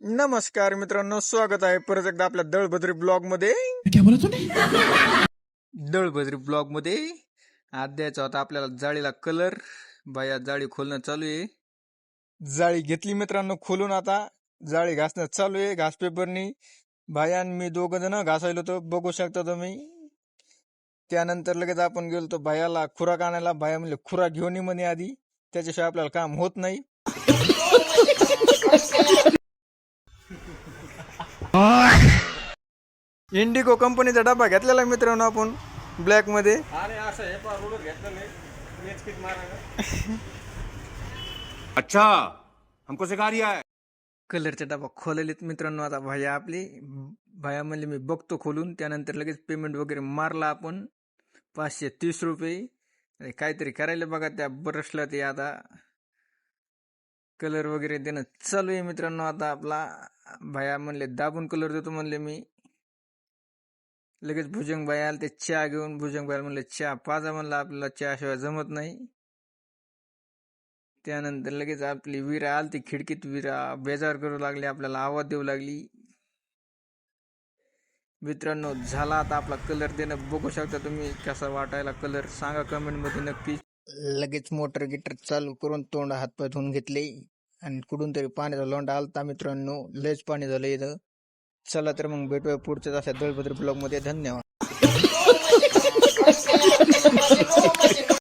नमस्कार मित्रांनो, स्वागत आहे परत एकदा आपल्या दळभद्री ब्लॉग मध्ये. दळभद्री ब्लॉग मध्ये आज द्यायचा होता आपल्याला जाळीला कलर. बाया जाळी खोलणं चालू आहे. जाळी घेतली मित्रांनो खोलून, आता जाळी घासणं चालू आहे घास पेपरनी. भाया मी दोघ जण घासायला होतो, बघू शकता तुम्ही. त्यानंतर लगेच आपण गेलो भायाला खुराक आणायला. भाया म्हणले खुराक घेऊन ये म्हणे आधी, त्याच्याशिवाय आपल्याला काम होत नाही. इंडिगो कंपनीचा डबा घेतलेला मित्रांनो आपण ब्लॅक मध्ये. अच्छा हमको सिखा रिया है. कलरचा डबा खोललेत मित्रांनो. आता भाया भाया म्हणले मी बघतो खोलून. त्यानंतर लगेच पेमेंट वगैरे मारला आपण 530 रुपये. काहीतरी करायला बघा त्या ब्रशला. ते आता कलर वगैरे देणं चालू आहे मित्रांनो. आता आपला भाया म्हणले दाबून कलर देतो म्हणले मी. लगेच भुजंग भाई आले ते चहा घेऊन. भुजंग भाई म्हणले चहा पाजा म्हणलं, आपल्याला चहाशिवाय जमत नाही. त्यानंतर लगेच आपली विरा आली ती खिडकीत. विरा बेजार करू लागली, आपल्याला आवाज देऊ लागली. मित्रांनो झाला आता आपला कलर देणं. बघू शकता तुम्ही कसा वाटायला कलर, सांगा कमेंट मध्ये नक्की. लगेच मोटर गिटर चालू करून तोंड हातपाय धुवून घेतले आणि कुठून तरी पाण्याचा लोंढा आलता मित्रांनो. लयच पाणी झालं इथं. चला तर मग भेटूया पुढच्याच अशा दळभद्र ब्लॉग मध्ये. धन्यवाद.